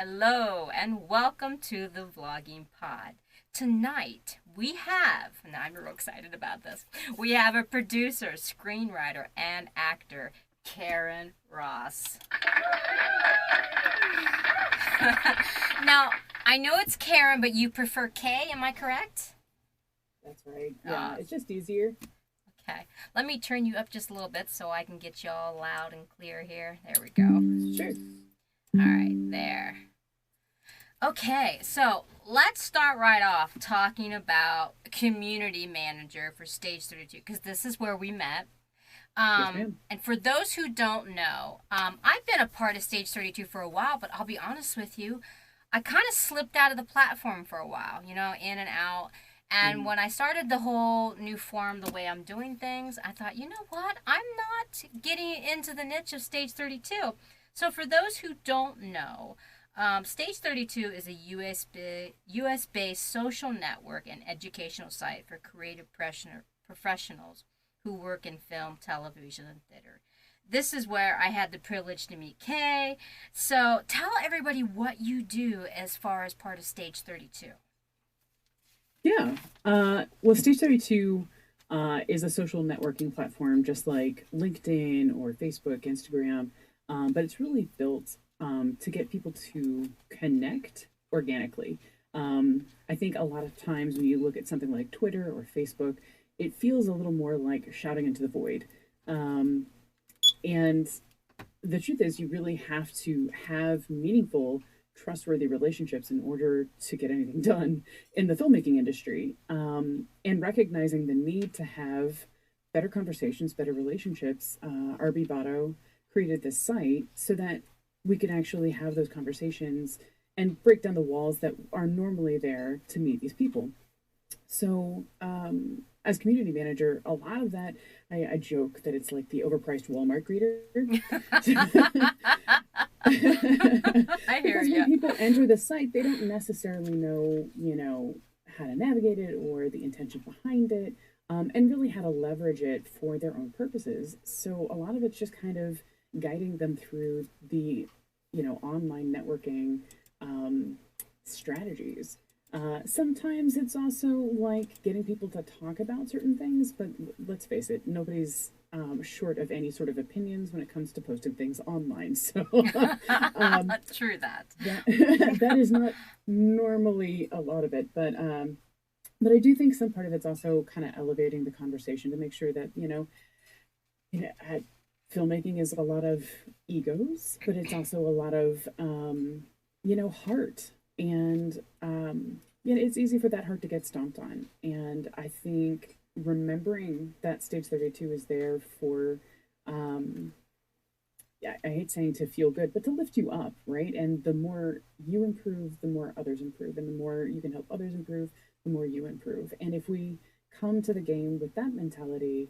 Hello and welcome to the Vlogging Pod. Tonight we have, and I'm real excited about this, we have a producer, screenwriter, and actor, Karen Ross. Now, I know it's Karen, but you prefer K, am I correct? That's right. Yeah, it's just easier. Okay, let me turn you up just a little bit so I can get you all loud and clear here. There we go. Sure. All right, there. Okay, so let's start right off talking about community manager for Stage 32 because this is where we met. Yes, ma'am. And for those who don't know, I've been a part of Stage 32 for a while, but I'll be honest with you, I kind of slipped out of the platform for a while, in and out. And Mm. when I started the whole new form, the way I'm doing things, I thought, you know what? I'm not getting into the niche of Stage 32. So for those who don't know, Stage 32 is a US based social network and educational site for creative professionals who work in film, television, and theater. This is where I had the privilege to meet Kay. So tell everybody what you do as far as part of Stage 32. Yeah. Well, Stage 32 is a social networking platform just like LinkedIn or Facebook, Instagram, but it's really built to get people to connect organically. I think a lot of times when you look at something like Twitter or Facebook, it feels a little more like shouting into the void. Um, and the truth is, you really have to have meaningful, trustworthy relationships in order to get anything done in the filmmaking industry. And recognizing the need to have better conversations, better relationships. R.B. created this site so that we could actually have those conversations and break down the walls that are normally there to meet these people. So, as community manager, a lot of that, I joke that it's like the overpriced Walmart greeter. I hear Because when you. people enter the site, they don't necessarily know, how to navigate it or the intention behind it, and really how to leverage it for their own purposes. So a lot of it's just kind of guiding them through the, online networking um, strategies. Sometimes it's also like getting people to talk about certain things, but let's face it, nobody's short of any sort of opinions when it comes to posting things online. So True that. that that is not normally a lot of it, but I do think some part of it's also kind of elevating the conversation to make sure that filmmaking is a lot of egos, but it's also a lot of heart, and it's easy for that heart to get stomped on. And I think remembering that Stage 32 is there for um, yeah, I hate saying to feel good, but to lift you up, right? And the more you improve, the more others improve, and the more you can help others improve, the more you improve. And if we come to the game with that mentality,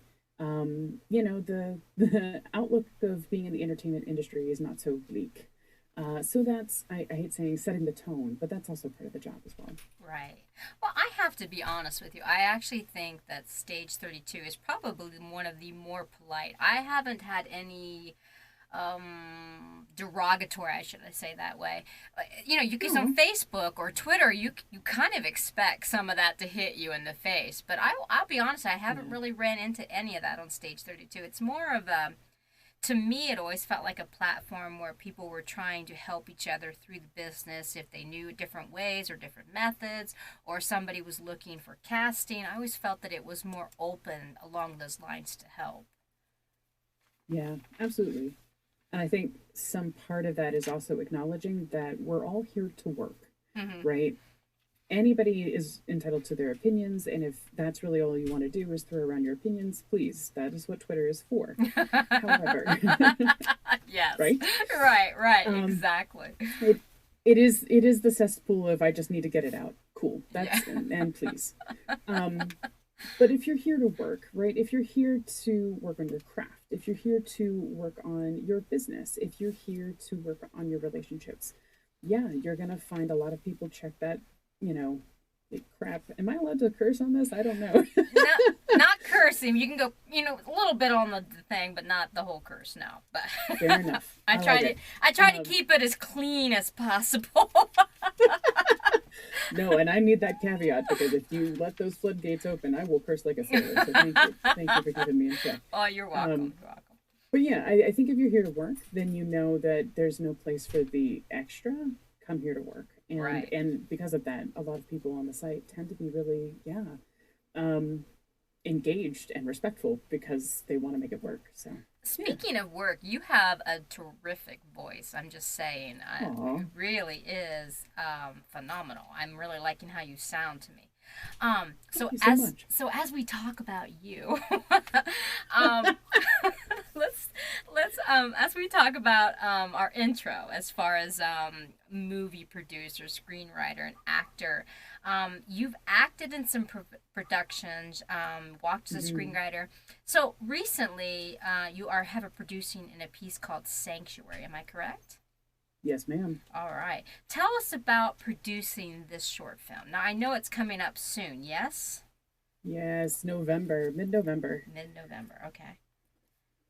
the outlook of being in the entertainment industry is not so bleak. So that's I hate saying setting the tone, but that's also part of the job as well. Right. Well, I have to be honest with you. I actually think that Stage 32 is probably one of the more polite. I haven't had any derogatory, I should I say that way. You get Oh, on Facebook or Twitter, you kind of expect some of that to hit you in the face. But I'll be honest, I haven't yeah. really ran into any of that on Stage 32. It's more of a, to me, it always felt like a platform where people were trying to help each other through the business if they knew different ways or different methods, or somebody was looking for casting. I always felt that it was more open along those lines to help. Yeah, absolutely. And I think some part of that is also acknowledging that we're all here to work, Hmm. right? Anybody is entitled to their opinions, and if that's really all you want to do is throw around your opinions, please, that is what Twitter is for. However, Yes. right? Right, Um, exactly. it it is the cesspool of I just need to get it out. Cool. Yeah. And please. Um, but if you're here to work, right? If you're here to work on your craft, if you're here to work on your business, if you're here to work on your relationships, yeah, you're gonna find a lot of people check that, you know, crap. Am I allowed to curse on this? I don't know. No, not cursing. You can go, a little bit on the thing, but not the whole curse. No, but Fair enough. I I like try to it. I try to keep it as clean as possible. No, and I need that caveat because if you let those floodgates open, I will curse like a sailor. So thank you. Thank you for keeping me in check. Oh, you're welcome. Um, You're welcome. but yeah, I think if you're here to work, then you know that there's no place for the extra. Come here to work. And Right. and because of that, a lot of people on the site tend to be really, um, engaged and respectful because they want to make it work. So yeah. Speaking of work, you have a terrific voice. I'm just saying, Aw, it really is phenomenal. I'm really liking how you sound to me. thank So you so as much. so as we talk about you, um, let's as we talk about our intro as far as movie producer, screenwriter, and actor. You've acted in some productions, walked as a Mhm. screenwriter. So recently, you are head of producing in a piece called Sanctuary. Am I correct? Yes, ma'am. All right. Tell us about producing this short film. Now I know it's coming up soon. Yes, Yes, November, mid-November. mid-November. Okay.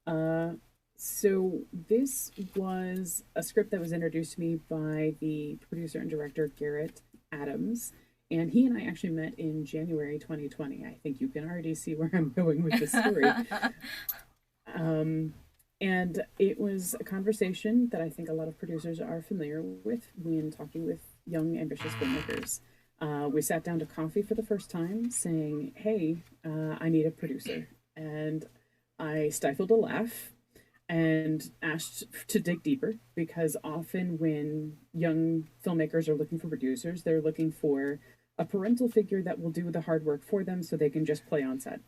Uh, so this was a script that was introduced to me by the producer and director Garrett Adams, and he and I actually met in January 2020. I think you can already see where I'm going with this story. Um, and it was a conversation that I think a lot of producers are familiar with when talking with young, ambitious filmmakers. We sat down to coffee for the first time, saying, "Hey, I need a producer," and I stifled a laugh and asked to dig deeper because often when young filmmakers are looking for producers, they're looking for a parental figure that will do the hard work for them so they can just play on set.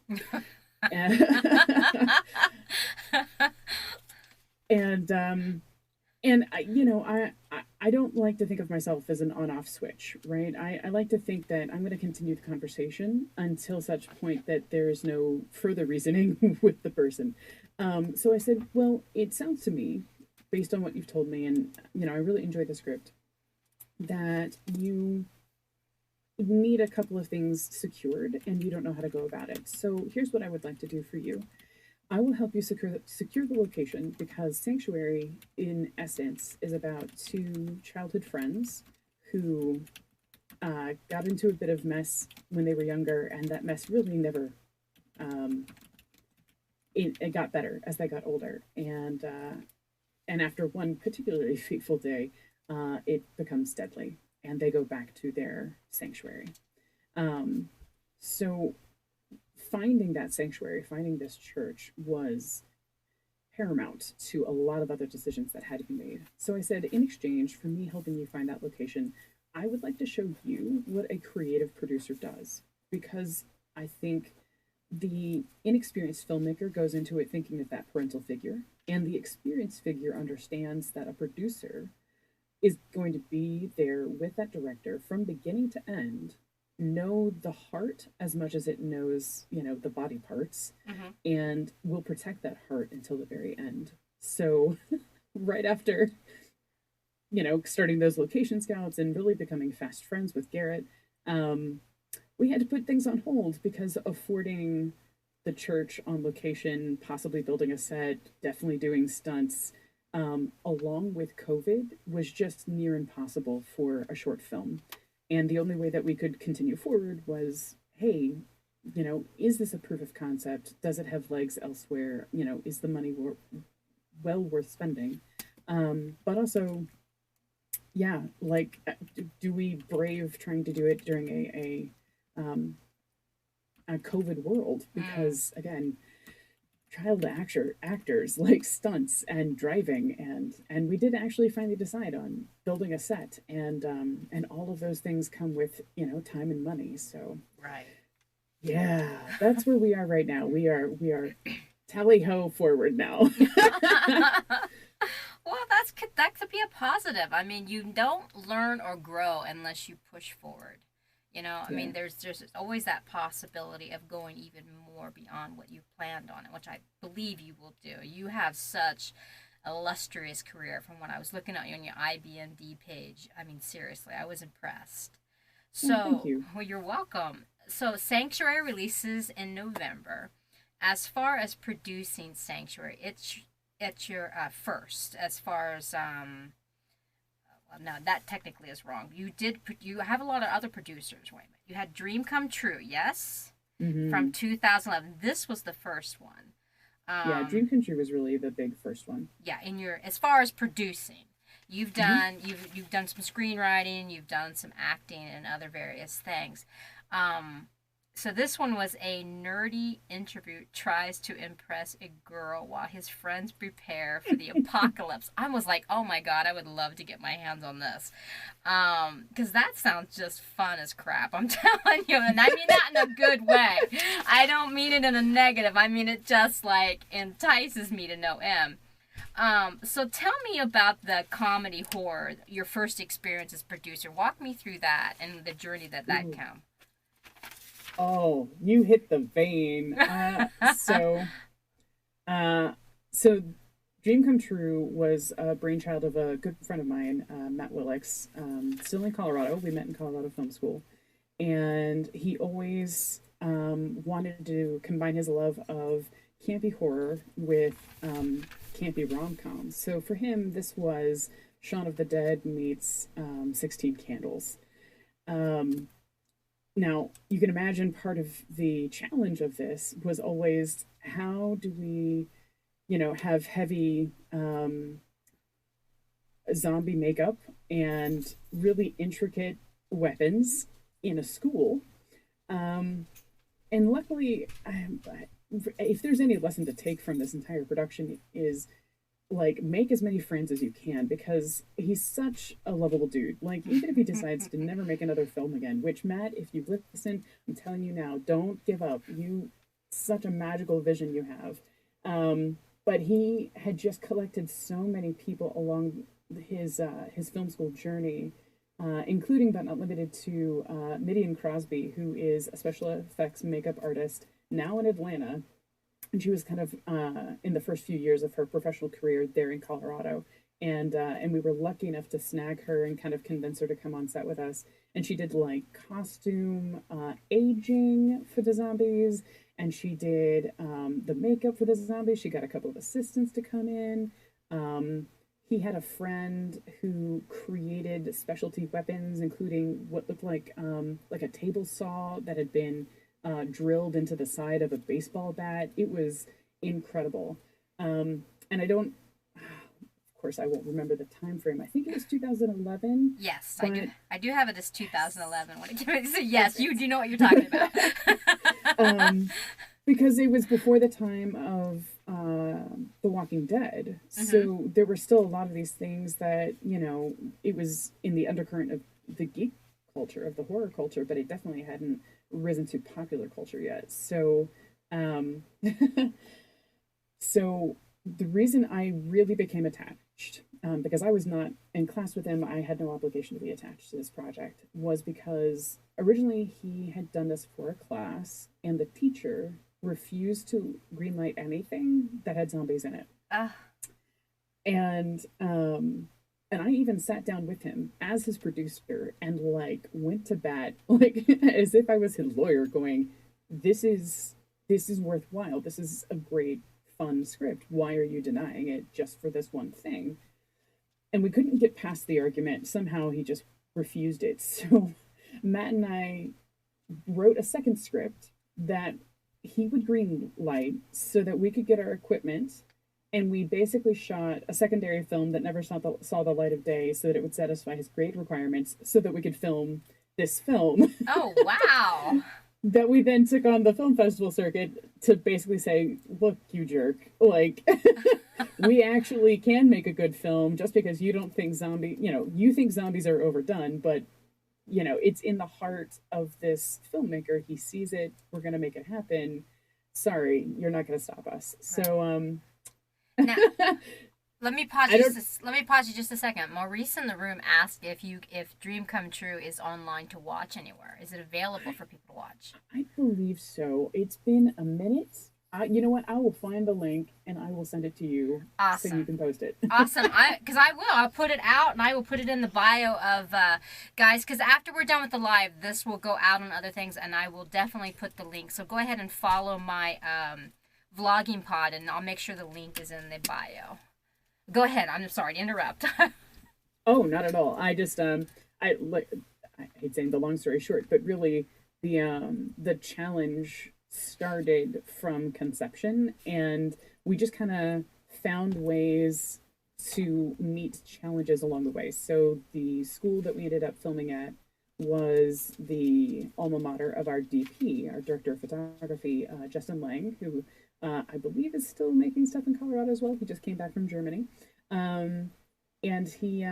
And and I don't like to think of myself as an on-off switch, right? I like to think that I'm going to continue the conversation until such point that there is no further reasoning with the person. So I said, well, it sounds to me, based on what you've told me, and I really enjoyed the script, that you need a couple of things secured and you don't know how to go about it. So here's what I would like to do for you. I will help you secure the location because Sanctuary, in essence, is about two childhood friends who got into a bit of mess when they were younger, and that mess really never um, it got better as they got older. And after one particularly fateful day, it becomes deadly, and they go back to their sanctuary. Um, so finding that sanctuary, finding this church was paramount to a lot of other decisions that had to be made. So I said, in exchange for me helping you find that location, I would like to show you what a creative producer does. Because I think the inexperienced filmmaker goes into it thinking of that parental figure, and the experienced figure understands that a producer is going to be there with that director from beginning to end, know the heart as much as it knows, the body parts, Mm-hmm. and will protect that heart until the very end. So, right after, starting those location scouts and really becoming fast friends with Garrett, um, we had to put things on hold because affording the church on location, possibly building a set, definitely doing stunts, along with COVID, was just near impossible for a short film. And the only way that we could continue forward was, hey, is this a proof of concept? Does it have legs elsewhere? Is the money well worth spending? But also, yeah, like, do we brave trying to do it during a COVID world? Mm. Because again, actors like stunts and driving, and we did actually finally decide on building a set, and all of those things come with time and money. So Right. yeah, that's where we are right now. We are tally ho forward now. Well, that could be a positive. I mean, you don't learn or grow unless you push forward. I Yeah. mean, there's always that possibility of going even more beyond what you planned on, which I believe you will do. You have such illustrious career from when I was looking at you on your IBMD page. I mean, seriously, I was impressed. Oh, thank So, you. well, you're welcome. So, Sanctuary releases in November. As far as producing Sanctuary, it's your first. As far as well, no, that technically is wrong. You have a lot of other producers. Wait a minute. You had Dream Come True, yes, Mm-hmm. from 2011. This was the first one. Yeah, Dream Country was really the big first one. Yeah, in your as far as producing, Mm-hmm. you've done some screenwriting, you've done some acting and other various things. Um, so this one was a nerdy introvert tries to impress a girl while his friends prepare for the apocalypse. I was like, oh my god, I would love to get my hands on this, because that sounds just fun as crap. I'm telling you, and I mean that in a good way. I don't mean it in a negative. I mean it just like entices me to no end. So tell me about the comedy horror, your first experience as producer. Walk me through that and the journey that Ooh. came. Oh, you hit the vein. Uh, so Dream Come True was a brainchild of a good friend of mine, Matt Willix, still in Colorado. We met in Colorado Film School. And he always wanted to combine his love of campy horror with campy rom coms. So for him, this was Shaun of the Dead meets 16 Candles. Um, Now, you can imagine part of the challenge of this was always how do we, have heavy zombie makeup and really intricate weapons in a school. Um, and luckily, if there's any lesson to take from this entire production, is like make as many friends as you can because he's such a lovable dude. Like even if he decides to never make another film again, which Matt, if you listen, I'm telling you now, don't give up. You such a magical vision you have. But he had just collected so many people along his film school journey, including but not limited to Midian Crosby, who is a special effects makeup artist now in Atlanta, and she was kind of in the first few years of her professional career there in Colorado. And we were lucky enough to snag her and kind of convince her to come on set with us. And she did like costume aging for the zombies, and she did the makeup for the zombies. She got a couple of assistants to come in. He had a friend who created specialty weapons, including what looked like a table saw that had been drilled into the side of a baseball bat. It was incredible. And I don't, of course, I won't remember the time frame. I think it was 2011, Yes, I do. but I do have it as yes, 2011. So yes, you perfect. do know what you're talking about. um, because it was before the time of The Walking Dead. hmm So there were still a lot of these things that, it was in the undercurrent of the geek culture, of the horror culture, but it definitely hadn't risen to popular culture yet. Um, so the reason I really became attached, because I was not in class with him, I had no obligation to be attached to this project, was because originally he had done this for a class, and the teacher refused to greenlight anything that had zombies in it. uh, And I even sat down with him as his producer and like went to bat like as if I was his lawyer, going, "This is worthwhile. This is a great fun script. Why are you denying it just for this one thing?" And we couldn't get past the argument. Somehow he just refused it. So Matt and I wrote a second script that he would green light so that we could get our equipment, and we basically shot a secondary film that never saw the light of day so that it would satisfy his grade requirements so that we could film this film oh wow. that we then took on the film festival circuit to basically say, look, you jerk, like we actually can make a good film just because you don't think you think zombies are overdone, but it's in the heart of this filmmaker. He sees it. We're going to make it happen. Sorry, you're not going to stop us. Right. So, Now, I don't, let me pause you just a second. Maurice in the room asked if Dream Come True is online to watch anywhere. Is it available for people to watch? I believe so. It's been a minute. You know what? I will find the link and I will send it to you so you Awesome. can post it. Awesome. I'll put it out and I will put it in the bio of guys, because after we're done with the live, this will go out on other things and I will definitely put the link. So go ahead and follow my vlogging pod, and I'll make sure the link is in the bio. Go ahead. I'm sorry to interrupt. Oh, not at all. I just I like I hate saying the long story short, but really the challenge started from conception, and we just kind of found ways to meet challenges along the way. So the school that we ended up filming at was the alma mater of our DP, our director of photography, Justin Lang, who I believe is still making stuff in Colorado as well. He just came back from Germany. Um, and he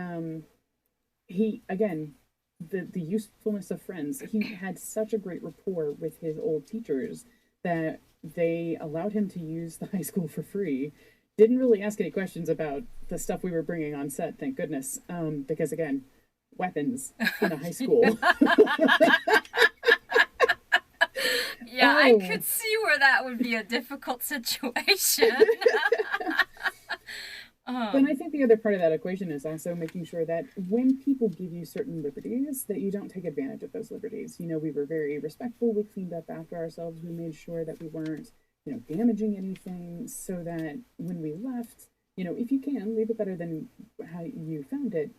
again, the usefulness of friends. He had such a great rapport with his old teachers that they allowed him to use the high school for free. Didn't really ask any questions about the stuff we were bringing on set, thank goodness, because again, weapons in a high school. Yeah, I Oh, could see where that would be a difficult situation. but um, I think the other part of that equation is also making sure that when people give you certain liberties, that you don't take advantage of those liberties. You know, we were very respectful. We cleaned up after ourselves. We made sure that we weren't, damaging anything, so that when we left, if you can, leave it better than how you found it.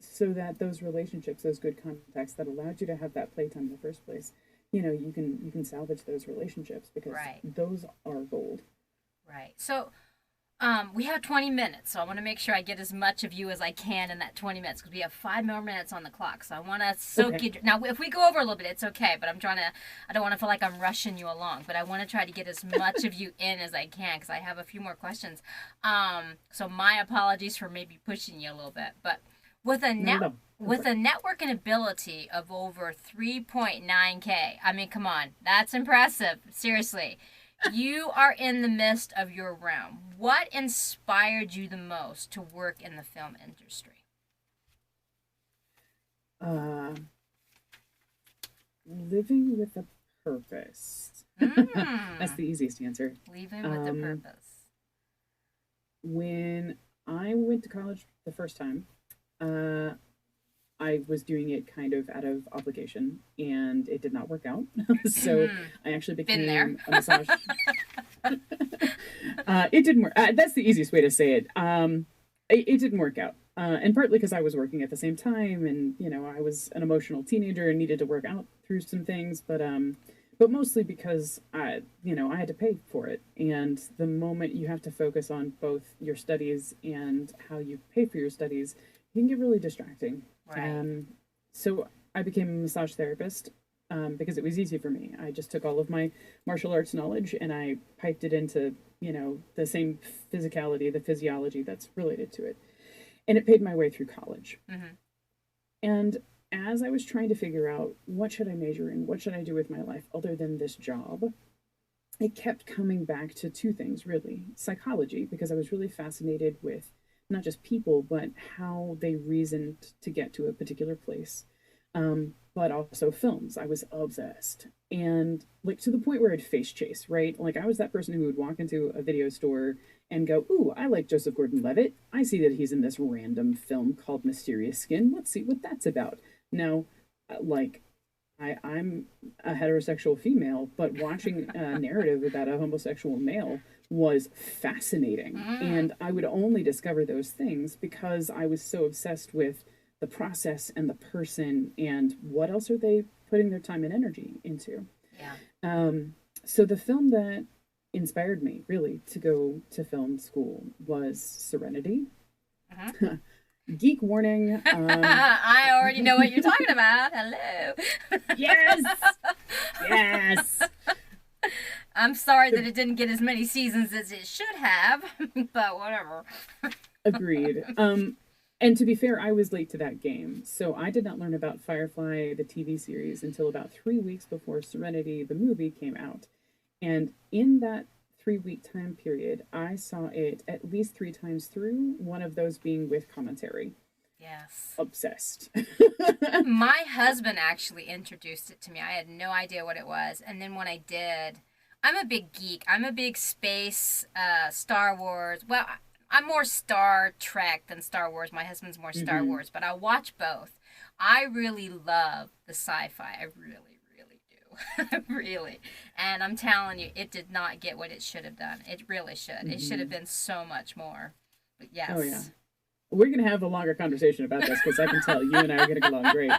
So that those relationships, those good contacts that allowed you to have that playtime in the first place, you can salvage those relationships because right, those are gold. right. So, we have 20 minutes, so I want to make sure I get as much of you as I can in that 20 minutes because we have 5 more minutes on the clock. So I want to soak Okay. you. Now, if we go over a little bit, it's okay, but I don't want to feel like I'm rushing you along, but I want to try to get as much of you in as I can because I have a few more questions. So my apologies for maybe pushing you a little bit, but with a Not net at all. Go for with it. a networking ability of over 3.9K, I mean, come on, that's impressive. Seriously. You are in the midst of your realm. What inspired you the most to work in the film industry? Uh, living with a purpose. That's Mmm. the easiest answer. Leaving with a Um, purpose. when I went to college the first time, uh, I was doing it kind of out of obligation, and it did not work out. So I actually Been there. became a massage. It didn't work. That's the easiest way to say it. It didn't work out. And partly because I was working at the same time, and I was an emotional teenager and needed to work out through some things. But mostly because I had to pay for it, and the moment you have to focus on both your studies and how you pay for your studies, it can get really distracting. Right. Um, so I became a massage therapist because it was easy for me. I just took all of my martial arts knowledge and I piped it into the same physicality, the physiology that's related to it, and it paid my way through college. Mm-hmm. And as I was trying to figure out what should I major in, what should I do with my life other than this job, it kept coming back to two things really: psychology, because I was really fascinated with not just people, but how they reasoned to get to a particular place. But also films. I was obsessed. And like to the point where I'd face chase, right? Like I was that person who would walk into a video store and go, "Ooh, I like Joseph Gordon Levitt. I see that he's in this random film called Mysterious Skin. Let's see what that's about." Now, like I'm a heterosexual female, but watching a narrative about a homosexual male was fascinating. Mm. And I would only discover those things because I was so obsessed with the process and the person and what else are they putting their time and energy into. Yeah. Um, so the film that inspired me really to go to film school was Serenity. Mm-hmm. Geek warning. I already know what you're talking about. Hello. Yes, yes. I'm sorry that The it didn't get as many seasons as it should have, but whatever. Agreed. And to be fair, I was late to that game. So I did not learn about Firefly, the TV series, until about 3 weeks before Serenity, the movie, came out. And in that 3 week time period, I saw it at least three times through, one of those being with commentary. Yes. Obsessed. My husband actually introduced it to me. I had no idea what it was. And then when I did, I'm a big geek. I'm a big space, Star Wars. Well, I'm more Star Trek than Star Wars. My husband's more Star Mm-hmm. Wars, but I watch both. I really love the sci fi. I really, really do. really. And I'm telling you, it did not get what it should have done. It really should. It should have Mm-hmm. been so much more. But Oh yeah, yes. we're gonna have a longer conversation about this because I can tell you and I are gonna get along great.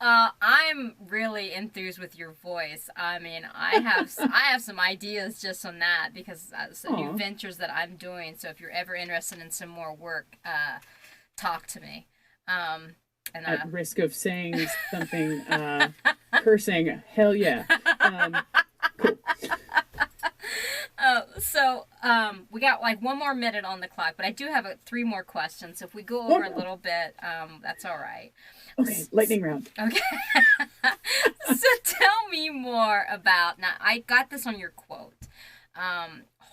I'm really enthused with your voice. I mean, I have some ideas just on that because some new Aw, ventures that I'm doing. So if you're ever interested in some more work, talk to me. Um, and at risk of saying something cursing, hell yeah. Um, cool. We got like one more minute on the clock, but I do have three more questions. So if we go Oh over a no. little bit, that's all right. Okay, lightning round. Okay. So tell me more about. Now, I got this on your quote.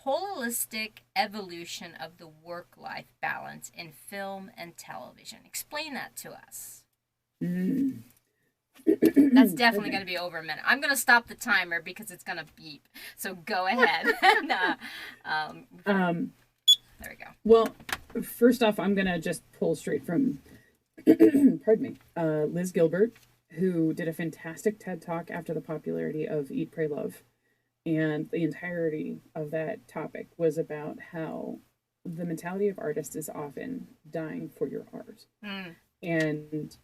Holistic evolution of the work-life balance in film and television. Explain that to us. Mm. That's definitely Okay. going to be over a minute. I'm going to stop the timer because it's going to beep. So go ahead. Nah, Um, there we go. well, first off, I'm gonna just pull straight from, pardon me, Liz Gilbert, who did a fantastic TED talk after the popularity of Eat, Pray, Love, and the entirety of that topic was about how the mentality of artists is often dying for your art, Mm, and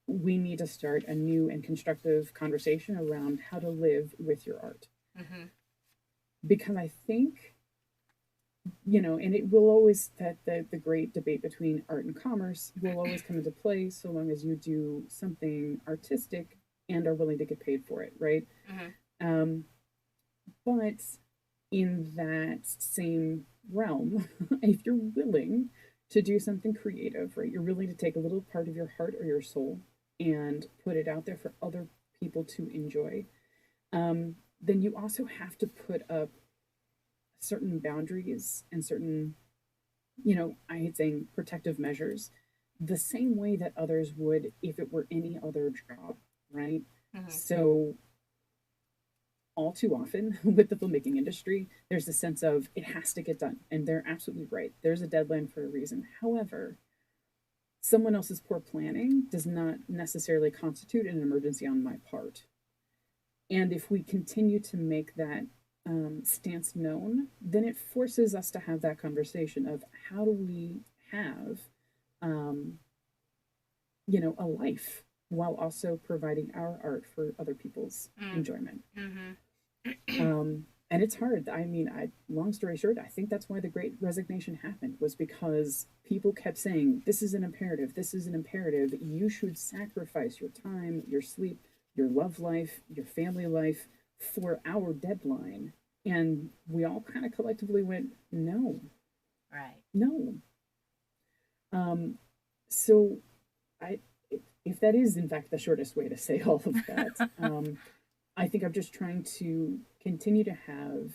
we need to start a new and constructive conversation around how to live with your art, mm-hmm. because I think, and it will always, that the great debate between art and commerce will always come into play so long as you do something artistic and are willing to get paid for it, right? Mm-hmm. um, but in that same realm, if you're willing to do something creative, right, you're willing to take a little part of your heart or your soul and put it out there for other people to enjoy, then you also have to put up certain boundaries and certain, I hate saying protective measures, the same way that others would if it were any other job, right? Mm-hmm. So, all too often with the filmmaking industry, there's a sense of it has to get done. And they're absolutely right. There's a deadline for a reason. However, someone else's poor planning does not necessarily constitute an emergency on my part. And if we continue to make that stance known, then it forces us to have that conversation of how do we have, um, a life while also providing our art for other people's enjoyment. Mm-hmm. And it's hard. I mean, long story short, I think that's why the Great Resignation happened, was because people kept saying, "This is an imperative. This is an imperative. You should sacrifice your time, your sleep, your love life, your family life for our deadline." And we all kind of collectively went, "No, Right. no." Um, so, I, if that is in fact the shortest way to say all of that, I think I'm just trying to continue to have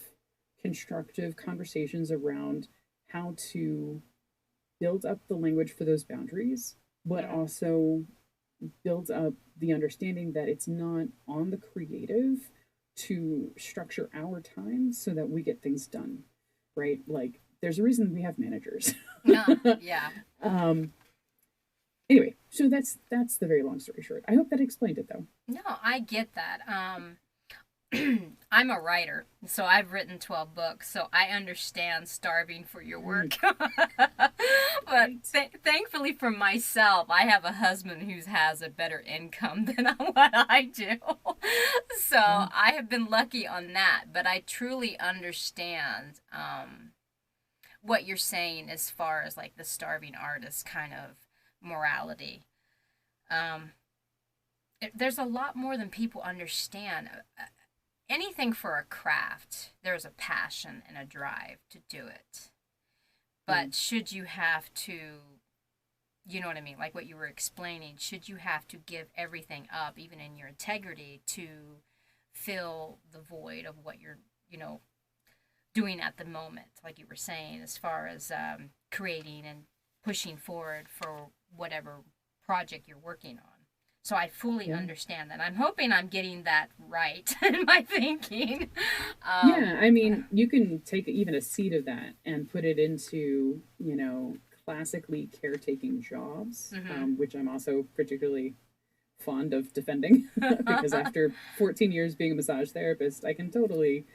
constructive conversations around how to build up the language for those boundaries, but Mm, also build up the understanding that it's not on the creative to structure our time so that we get things done, right? Like, there's a reason we have managers. no. Yeah. um, anyway, so that's the very long story short. I hope that explained it though. No, I get that. I'm a writer, so I've written 12 books, so I understand starving for your Mm, work. But right. thankfully for myself, I have a husband who has a better income than what I do. So Yeah. I have been lucky on that, but I truly understand what you're saying as far as like the starving artist kind of morality. Um, there's a lot more than people understand. Anything for a craft, there's a passion and a drive to do it. Yeah. But should you have to, you know what I mean, like what you were explaining, should you have to give everything up, even in your integrity, to fill the void of what you're, you know, doing at the moment, like you were saying, as far as creating and pushing forward for whatever project you're working on. So I fully Yeah. understand that. I'm hoping I'm getting that right in my thinking. Um, Yeah, I mean, you can take even a seed of that and put it into, classically caretaking jobs, mhm. which I'm also particularly fond of defending because after 14 years being a massage therapist, I can totally,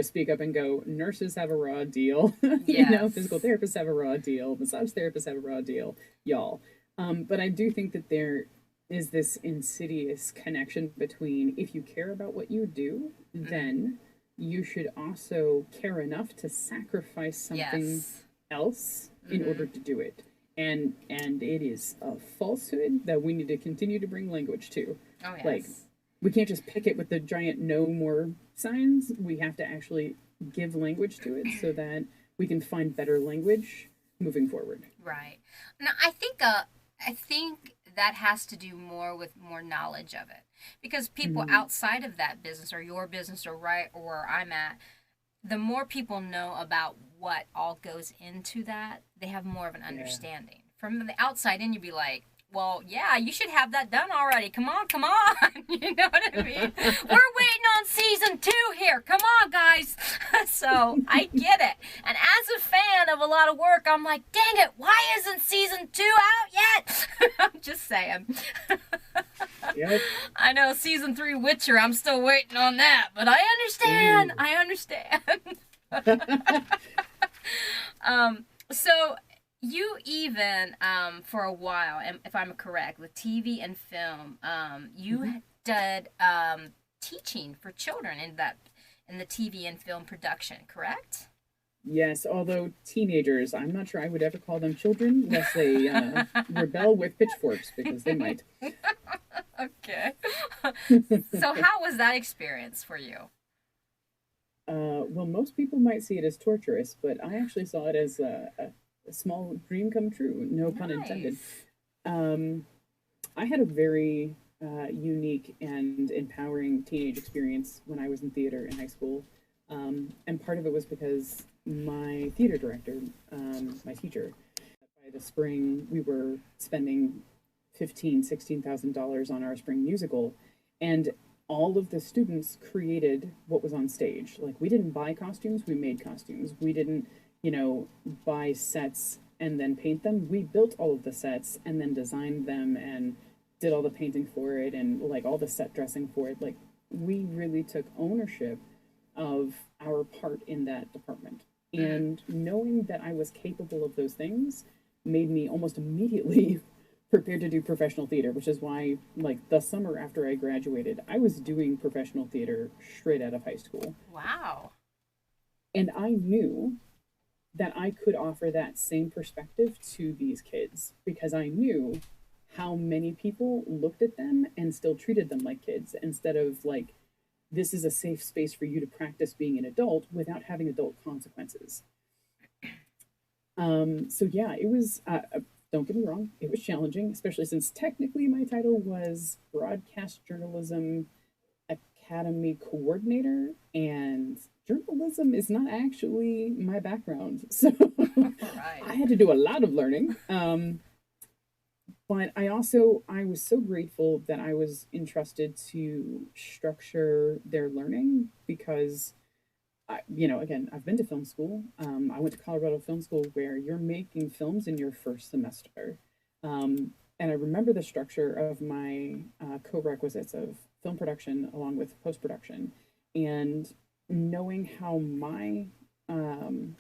speak up and go, nurses have a raw deal, physical Yes. therapists have a raw deal, massage therapists have a raw deal, y'all. But I do think that there is this insidious connection between if you care about what you do, Mm-hmm. then you should also care enough to sacrifice something Yes. else in Mm-hmm. order to do it. And it is a falsehood that we need to continue to bring language to. Oh, Like, yes. we can't just pick it with the giant no more signs. We have to actually give language to it so that we can find better language moving forward. Right. Now, I think that has to do more with more knowledge of it, because people Mm-hmm. outside of that business or your business or right or where I'm at, the more people know about what all goes into that, they have more of an Yeah. understanding. From the outside in, you'd be like, well, yeah, you should have that done already. Come on, come on. You know what I mean? We're waiting on season 2 here. Come on, guys. So I get it. And as a fan of a lot of work, I'm like, dang it, why isn't season 2 out yet? I'm just saying. Yep. I know season 3 Witcher, I'm still waiting on that, but I understand. Ooh. I understand. So you even for a while, if I'm correct, with TV and film, Mm-hmm. you did teaching for children in the TV and film production, correct? Yes, although teenagers, I'm not sure I would ever call them children unless they rebel with pitchforks because they might. Okay. So how was that experience for you? Well, most people might see it as torturous, but I actually saw it as a small dream come true, no pun intended. Nice. Um, I had a very unique and empowering teenage experience when I was in theater in high school. And part of it was because my theater director, my teacher, by the spring, we were spending $16,000 on our spring musical. And all of the students created what was on stage. Like, we didn't buy costumes, we made costumes. We didn't, buy sets and then paint them. We built all of the sets and then designed them and did all the painting for it and like all the set dressing for it. Like, we really took ownership of our part in that department. Mm-hmm. And knowing that I was capable of those things made me almost immediately prepared to do professional theater, which is why, like, the summer after I graduated, I was doing professional theater straight out of high school. Wow. And I knew that I could offer that same perspective to these kids because I knew how many people looked at them and still treated them like kids instead of like, this is a safe space for you to practice being an adult without having adult consequences. So yeah, it was. Don't get me wrong, it was challenging, especially since technically my title was broadcast journalism academy coordinator, and journalism is not actually my background. So Right. I had to do a lot of learning. But I was so grateful that I was entrusted to structure their learning because again, I've been to film school. I went to Colorado Film School where you're making films in your first semester. And I remember the structure of my co-requisites of film production along with post-production, and knowing how my um,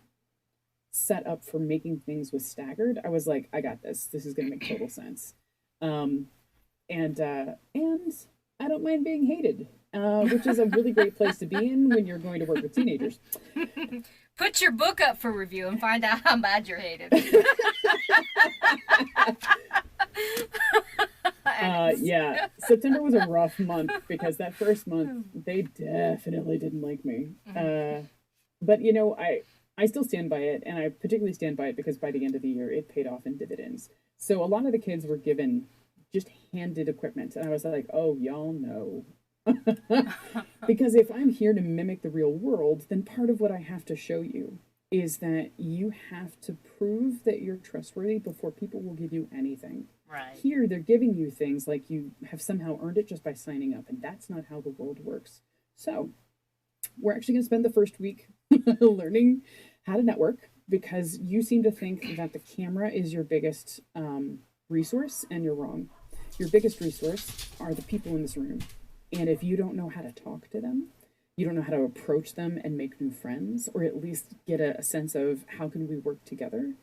setup for making things was staggered, I was like, I got this. This is going to make total sense. Um, and I don't mind being hated, which is a really great place to be in when you're going to work with teenagers. Put your book up for review and find out how bad you're hated. Yeah, September was a rough month because that first month they definitely didn't like me. But I still stand by it, and I particularly stand by it because by the end of the year it paid off in dividends. So a lot of the kids were given just handed equipment, and I was like, oh, y'all know. Because if I'm here to mimic the real world, then part of what I have to show you is that you have to prove that you're trustworthy before people will give you anything. Right. Here, they're giving you things like you have somehow earned it just by signing up, and that's not how the world works. So, we're actually going to spend the first week learning how to network because you seem to think that the camera is your biggest resource, and you're wrong. your biggest resource are the people in this room. And if you don't know how to talk to them, you don't know how to approach them and make new friends, or at least get a sense of how can we work together,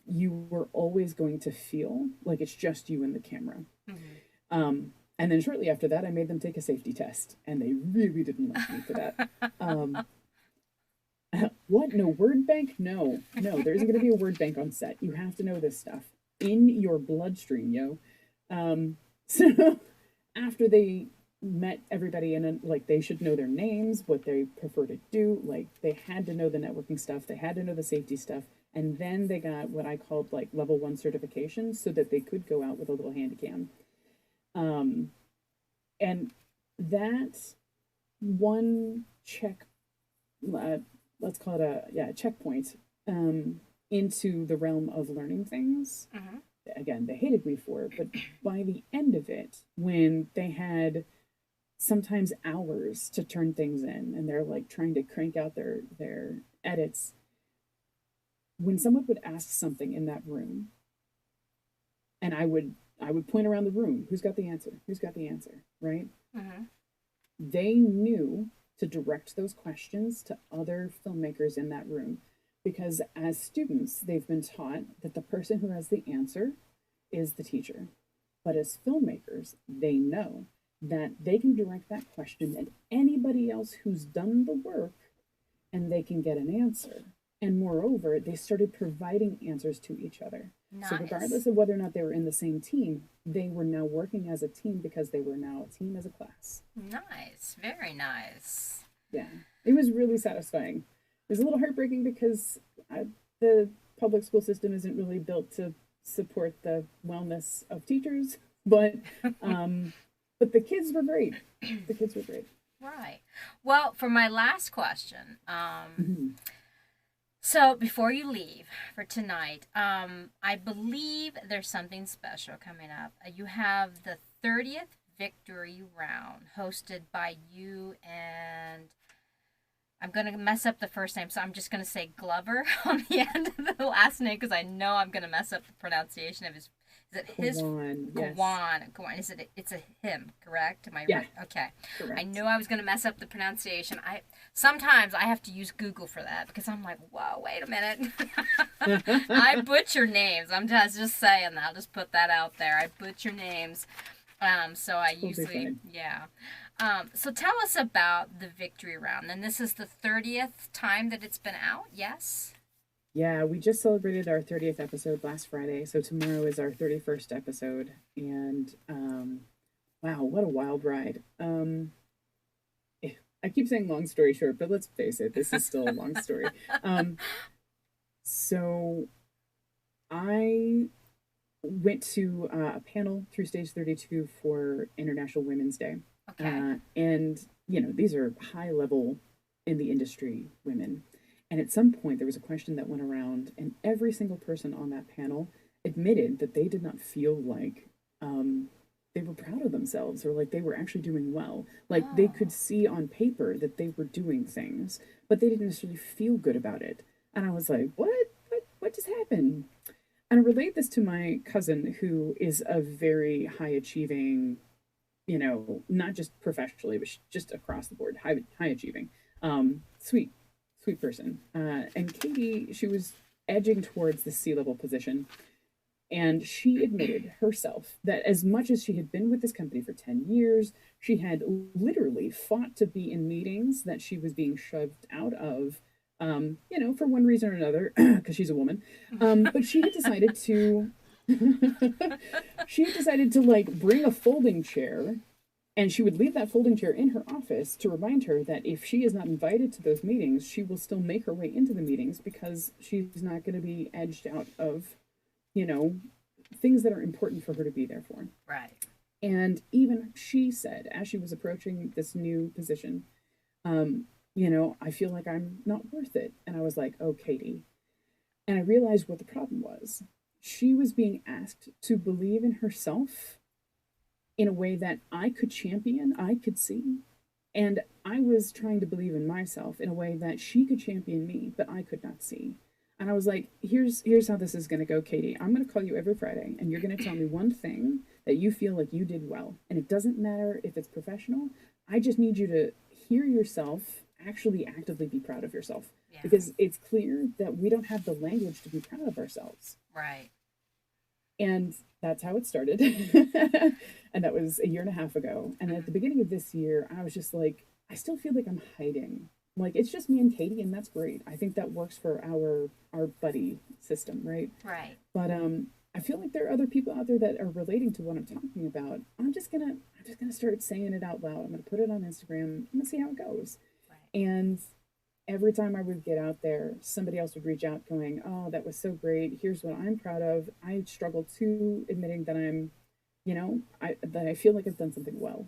you were always going to feel like it's just you and the camera. And then shortly after that, I made them take a safety test, and they really didn't like me for that. What? No word bank? No, no, there isn't going to be a word bank on set. You have to know this stuff in your bloodstream, yo. So after they met everybody, and like they should know their names, what they prefer to do, like they had to know the networking stuff, they had to know the safety stuff, and then they got what I called like level 1 certification so that they could go out with a little handy cam. And that one check, let's call it a checkpoint, into the realm of learning things. Again, they hated me for it, but by the end of it, when they had sometimes hours to turn things in, and they're like trying to crank out their edits, when someone would ask something in that room, and I would point around the room, who's got the answer? Who's got the answer? Right? They knew to direct those questions to other filmmakers in that room, because as students, they've been taught that the person who has the answer is the teacher. But as filmmakers, they know that they can direct that question at anybody else who's done the work, and they can get an answer. And moreover, they started providing answers to each other. Nice. So regardless of whether or not they were in the same team, they were now working as a team because they were now a team as a class. Nice. Very nice. Yeah. It was really satisfying. It was a little heartbreaking because the public school system isn't really built to support the wellness of teachers, but the kids were great. The kids were great. Right. Well, for my last question, so before you leave for tonight, I believe there's something special coming up. You have the 30th victory round hosted by you and I'm going to mess up the first name, so I'm just going to say Glover on the end of the last name because I know I'm going to mess up the pronunciation of his. Is it his? Gwan, yes. Gwan. Is it? It's a him, correct? Am I right? Okay. Correct. I knew I was going to mess up the pronunciation. Sometimes I have to use Google for that because I'm like, whoa, wait a minute. I butcher names. I'm just saying that. I'll just put that out there. I butcher names. So I usually, yeah. So tell us about the victory round. And this is the 30th time that it's been out, yes? Yeah, we just celebrated our 30th episode last Friday, so tomorrow is our 31st episode, and wow, what a wild ride. I keep saying long story short, but let's face it, this is still a long story. So I went to a panel through Stage 32 for International Women's Day. Okay. And, you know, these are high level in the industry women. And at some point, there was a question that went around, and every single person on that panel admitted that they did not feel like they were proud of themselves or like they were actually doing well. Like they could see on paper that they were doing things, but they didn't necessarily feel good about it. And I was like, what just happened? And I relate this to my cousin, who is a very high achieving, you know, not just professionally, but just across the board, high achieving, sweet person. And Katie, she was edging towards the C-level position. And she admitted herself that as much as she had been with this company for 10 years, she had literally fought to be in meetings that she was being shoved out of, you know, for one reason or another, because she's a woman. But she had decided to, like bring a folding chair, and she would leave that folding chair in her office to remind her that if she is not invited to those meetings, she will still make her way into the meetings because she's not going to be edged out of, you know, things that are important for her to be there for. Right. And even she said, as she was approaching this new position, you know, I feel like I'm not worth it. And I was like, oh, Katie. And I realized what the problem was. She was being asked to believe in herself in a way that I could champion, I could see. And I was trying to believe in myself in a way that she could champion me, but I could not see. And I was like, here's how this is going to go, Katie. I'm going to call you every Friday, and you're going to tell me one thing that you feel like you did well. And it doesn't matter if it's professional. I just need you to hear yourself actually actively be proud of yourself, Yeah. because it's clear that we don't have the language to be proud of ourselves. Right. And that's how it started. And that was a year and a half ago. And at Mm-hmm. the beginning of this year, I was just like, I still feel like I'm hiding. Like it's just me and Katie, and that's great. I think that works for our buddy system, right? Right. But I feel like there are other people out there that are relating to what I'm talking about. I'm just gonna start saying it out loud. I'm gonna put it on Instagram. I'm gonna see how it goes. Right. And every time I would get out there, somebody else would reach out going, "Oh, that was so great. Here's what I'm proud of." I struggle too admitting that that I feel like I've done something well.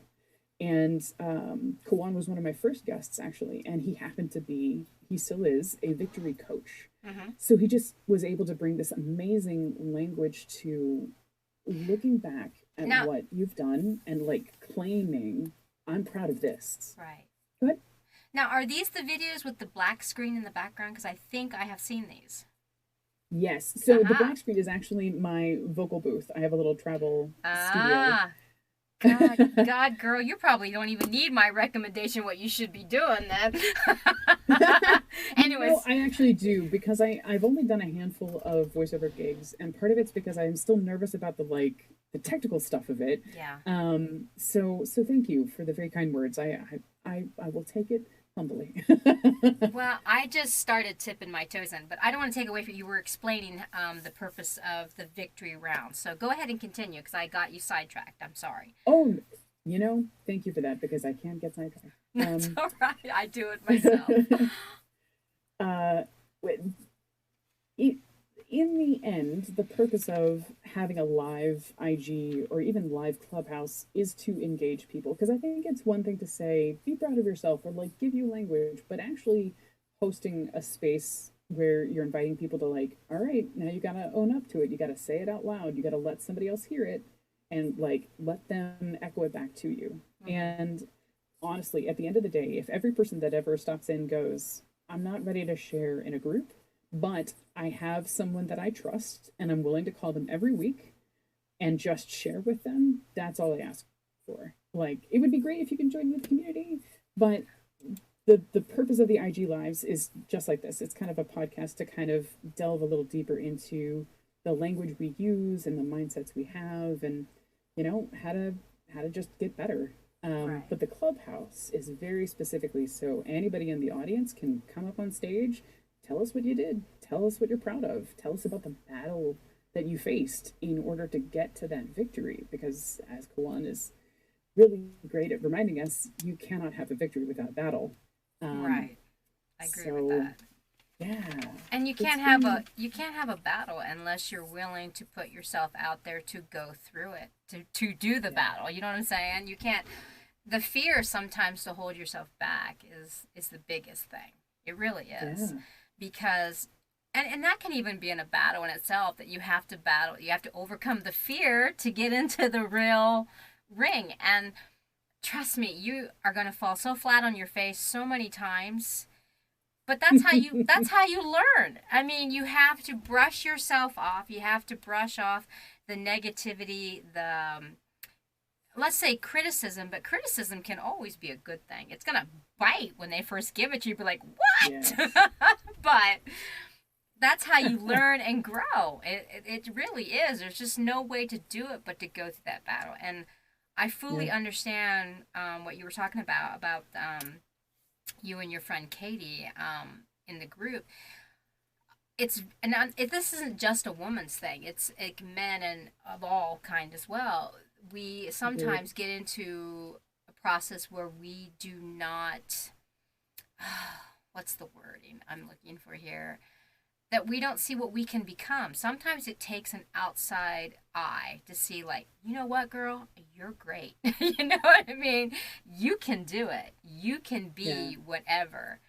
And Kawan was one of my first guests, actually, and he still is, a victory coach. Mm-hmm. So he just was able to bring this amazing language to looking back at Now, what you've done and like claiming, I'm proud of this. right. Go ahead. Now, are these the videos with the black screen in the background? Because I think I have seen these. Yes. So the Uh-huh. black screen is actually my vocal booth. I have a little travel studio. Ah. God, girl, you probably don't even need my recommendation what you should be doing then. Anyways. I actually do, because I've only done a handful of voiceover gigs, and part of it's because I'm still nervous about the technical stuff of it. Yeah. So thank you for the very kind words. I will take it humbly. Well, I just started tipping my toes in, but I don't want to take away from you. You were explaining the purpose of the victory round. So go ahead and continue because I got you sidetracked. I'm sorry. Oh, thank you for that, because I can't get sidetracked. That's all right. I do it myself. uh, it, in the end, the purpose of having a live IG or even live Clubhouse is to engage people. Because I think it's one thing to say, be proud of yourself, or like give you language, but actually hosting a space where you're inviting people to, like, all right, now you gotta own up to it. You gotta say it out loud. You gotta let somebody else hear it, and like let them echo it back to you. Mm-hmm. And honestly, at the end of the day, if every person that ever stops in goes, I'm not ready to share in a group, but I have someone that I trust and I'm willing to call them every week and just share with them, that's all I ask for. Like, it would be great if you can join the community, but the purpose of the IG lives is just like this. It's kind of a podcast to kind of delve a little deeper into the language we use and the mindsets we have, and how to just get better. Right. But the clubhouse is very specifically so anybody in the audience can come up on stage, tell us what you did, tell us what you're proud of, tell us about the battle that you faced in order to get to that victory. Because as Kawan is really great at reminding us, you cannot have a victory without a battle. Right. I agree with So that. yeah, And you can't have a battle unless you're willing to put yourself out there to go through it, to do the battle. You know what I'm saying? You can't. The fear sometimes to hold yourself back is the biggest thing. It really is, yeah, because and that can even be in a battle in itself, that you have to battle. You have to overcome the fear to get into the real ring. And trust me, you are going to fall so flat on your face so many times, but that's how you learn. I mean, you have to brush yourself off. You have to brush off the negativity, the let's say criticism, but criticism can always be a good thing. It's going to bite when they first give it to you. Be like, what? yes, But that's how you learn and grow. It really is. There's just no way to do it but to go through that battle. And I fully yeah, understand what you were talking about you and your friend Katie in the group. This isn't just a woman's thing. It's like men and of all kind as well. We agreed. sometimes get into a process where we do not. What's the wording I'm looking for here? That we don't see what we can become. Sometimes it takes an outside eye to see, like, you know what, girl, you're great. You know what I mean? You can do it. You can Yeah. be whatever.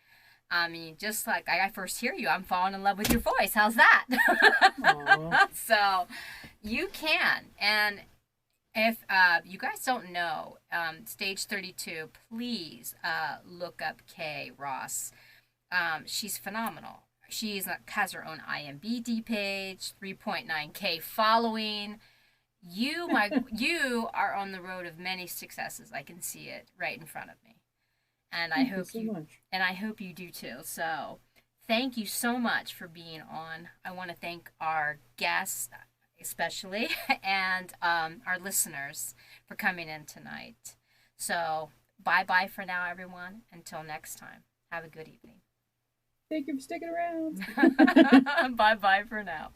I mean, just like I first hear you, I'm falling in love with your voice. How's that? Aw. So you can. And if you guys don't know, Stage 32, please look up Kay Ross. She's phenomenal. Has her own IMBD page, 3.9K following, You are on the road of many successes. I can see it right in front of me. And I Thank you hope so you much. and I hope you do too. So, thank you so much for being on. I want to thank our guests especially and our listeners for coming in tonight. So, bye bye for now, everyone. Until next time, have a good evening. Thank you for sticking around. Bye bye for now.